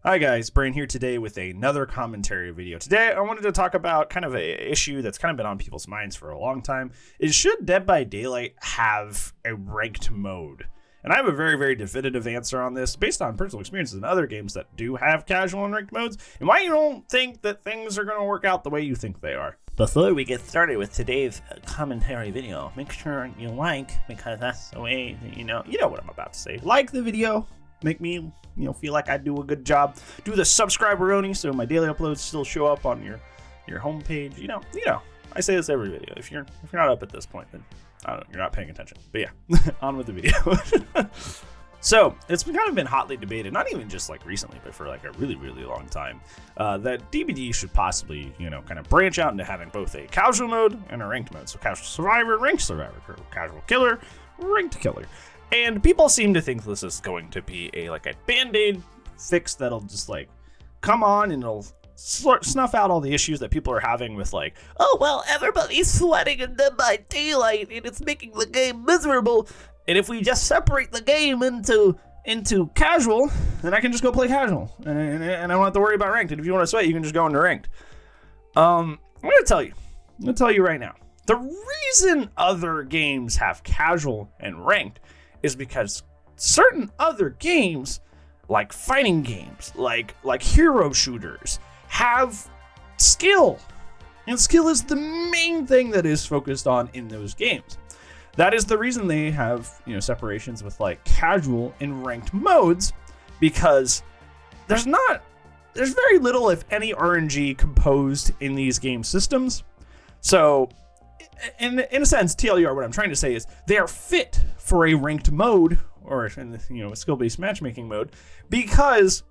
Hi guys, Brain here today with another commentary video. Today I wanted to talk about kind of a issue that's kind of been on people's minds for a long time. Is should Dead by Daylight have a ranked mode? And I have a very definitive answer on this based on personal experiences in other games that do have casual and ranked modes, and why you don't think that things are going to work out the way you think they are. Before we get started with today's commentary video, make sure you like, because that's the way that you know what I'm about to say. Like the video. Make me, feel like I do a good job. Do the subscriber-oni so my daily uploads still show up on your homepage. You know. I say this every video. If you're not up at this point, then I don't know, you're not paying attention. But yeah, on with the video. So it's kind of been hotly debated, not even just like recently, but for like a really long time, that DBD should possibly, kind of branch out into having both a casual mode and a ranked mode. So casual survivor, ranked survivor, casual killer, ranked killer. And people seem to think this is going to be a band-aid fix that'll just come on and it'll snuff out all the issues that people are having with oh, well, everybody's sweating in Dead by Daylight and it's making the game miserable. And if we just separate the game into casual, then I can just go play casual. And I don't have to worry about ranked. And if you want to sweat, you can just go into ranked. I'm going to tell you right now. The reason other games have casual and ranked is because certain other games, like fighting games, like hero shooters, have skill. And skill is the main thing that is focused on in those games. That is the reason they have, separations with casual and ranked modes, because there's very little, if any, RNG composed in these game systems. So in a sense, TLDR, what I'm trying to say is they are fit for a ranked mode or a skill-based matchmaking mode, because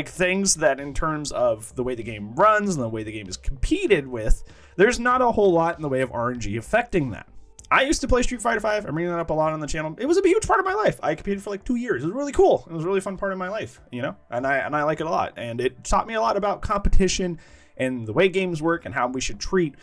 things that in terms of the way the game runs and the way the game is competed with, there's not a whole lot in the way of RNG affecting that. I used to play Street Fighter 5. I'm bringing that up a lot on the channel. It was a huge part of my life. I competed for 2 years. It was really cool. It was a really fun part of my life, and I like it a lot. And it taught me a lot about competition and the way games work and how we should treat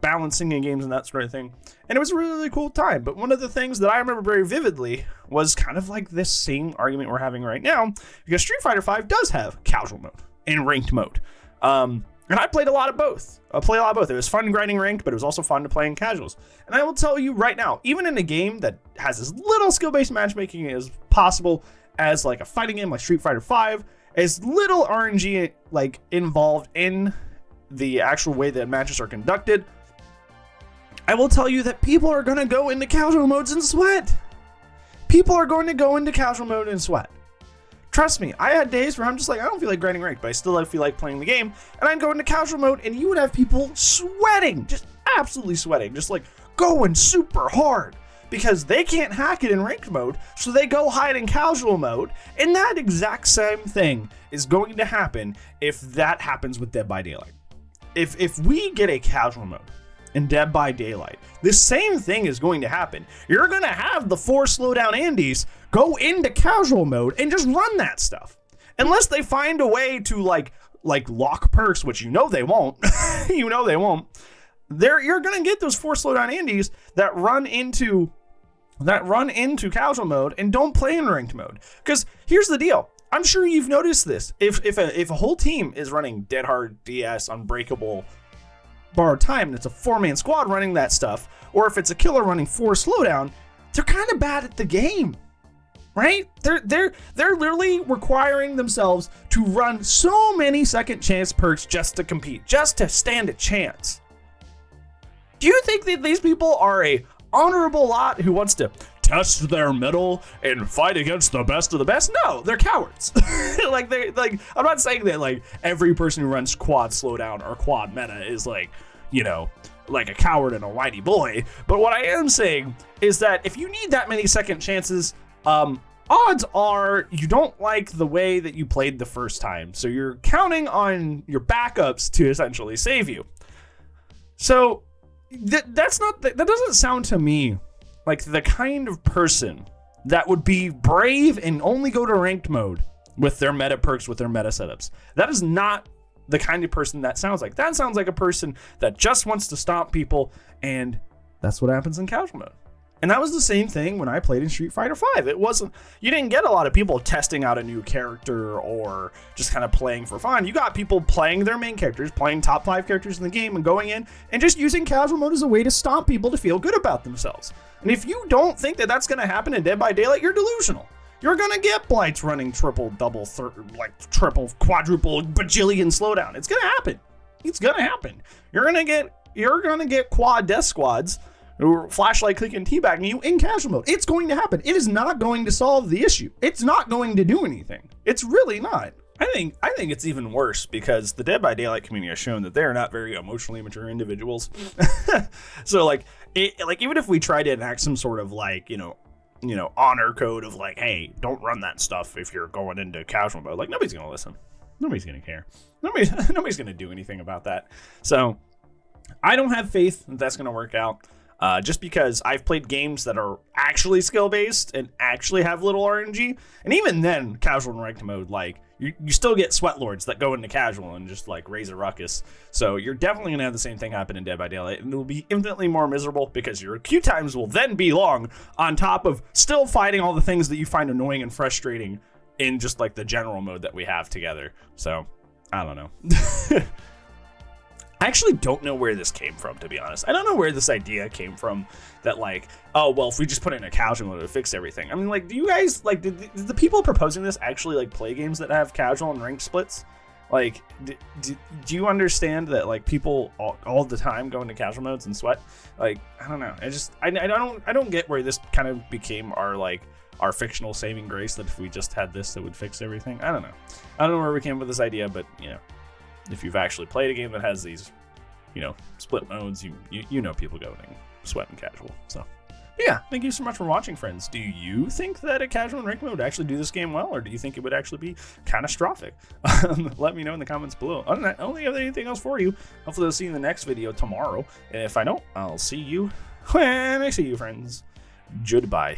balancing in games and that sort of thing. And it was a really cool time. But one of the things that I remember very vividly was kind of this same argument we're having right now, because Street Fighter 5 does have casual mode and ranked mode. And I played a lot of both. It was fun grinding ranked, but it was also fun to play in casuals. And I will tell you right now, even in a game that has as little skill-based matchmaking as possible as a fighting game like Street Fighter 5, as little RNG involved in the actual way that matches are conducted, I will tell you that people are going to go into casual modes and sweat. People are going to go into casual mode and sweat. Trust me, I had days where I'm just I don't feel like grinding ranked, but I still feel like playing the game, and I'd go into casual mode, and you would have people sweating, just absolutely sweating, just going super hard, because they can't hack it in ranked mode, so they go hide in casual mode, and that exact same thing is going to happen if that happens with Dead by Daylight. If we get a casual mode in Dead by Daylight, the same thing is going to happen. You're going to have the 4 slowdown Andes go into casual mode and just run that stuff. Unless they find a way to lock perks, which they won't. They won't. You're going to get those 4 slowdown Andes that run into casual mode and don't play in ranked mode. Because here's the deal. I'm sure you've noticed this. If a whole team is running Dead Hard, DS, Unbreakable, Borrowed Time, and it's a 4-man squad running that stuff, or if it's a killer running 4 slowdown, they're kind of bad at the game, right? They're literally requiring themselves to run so many second chance perks just to compete, just to stand a chance. Do you think that these people are a honorable lot who wants to test their mettle and fight against the best of the best? No, they're cowards. I'm not saying that every person who runs quad slowdown or quad meta is a coward and a whitey boy. But what I am saying is that if you need that many second chances, odds are you don't like the way that you played the first time. So you're counting on your backups to essentially save you. So that doesn't sound to me like the kind of person that would be brave and only go to ranked mode with their meta perks, with their meta setups. That is not the kind of person that sounds like. That sounds like a person that just wants to stomp people, and that's what happens in casual mode. And that was the same thing when I played in Street Fighter V. It wasn't, you didn't get a lot of people testing out a new character or just kind of playing for fun. You got people playing their main characters, playing top 5 characters in the game and going in and just using casual mode as a way to stomp people to feel good about themselves. And if you don't think that that's going to happen in Dead by Daylight, you're delusional. You're going to get blights running triple, double, triple, quadruple, bajillion slowdown. It's going to happen. It's going to happen. You're going to get quad death squads or flashlight clicking teabagging you in casual mode. It's going to happen. It is not going to solve the issue. It's not going to do anything. It's really not. I think it's even worse because the Dead by Daylight community has shown that they are not very emotionally mature individuals. So even if we try to enact some sort of honor code of hey, don't run that stuff if you're going into casual mode, nobody's gonna listen. Nobody's gonna care. Nobody's gonna do anything about that. So I don't have faith that that's gonna work out. Just because I've played games that are actually skill-based and actually have little RNG. And even then, casual and ranked mode, you still get sweat lords that go into casual and just, raise a ruckus. So you're definitely going to have the same thing happen in Dead by Daylight. And it'll be infinitely more miserable because your queue times will then be long on top of still fighting all the things that you find annoying and frustrating in just, the general mode that we have together. So, I don't know. I actually don't know where this came from, to be honest. I don't know where this idea came from that oh, well, if we just put it in a casual mode, it'll fix everything. I mean, do you guys, did the people proposing this actually, play games that have casual and ranked splits? Do you understand that, people all the time go into casual modes and sweat? I don't know. I don't get where this kind of became our fictional saving grace, that if we just had this, it would fix everything. I don't know. I don't know where we came up with this idea, but, if you've actually played a game that has these, split modes, you know people go in sweat and casual. So, yeah, thank you so much for watching, friends. Do you think that a casual and ranked mode would actually do this game well, or do you think it would actually be catastrophic? Let me know in the comments below. Other than that, I don't think I have anything else for you. Hopefully I'll see you in the next video tomorrow. And if I don't, I'll see you when I see you, friends. Goodbye.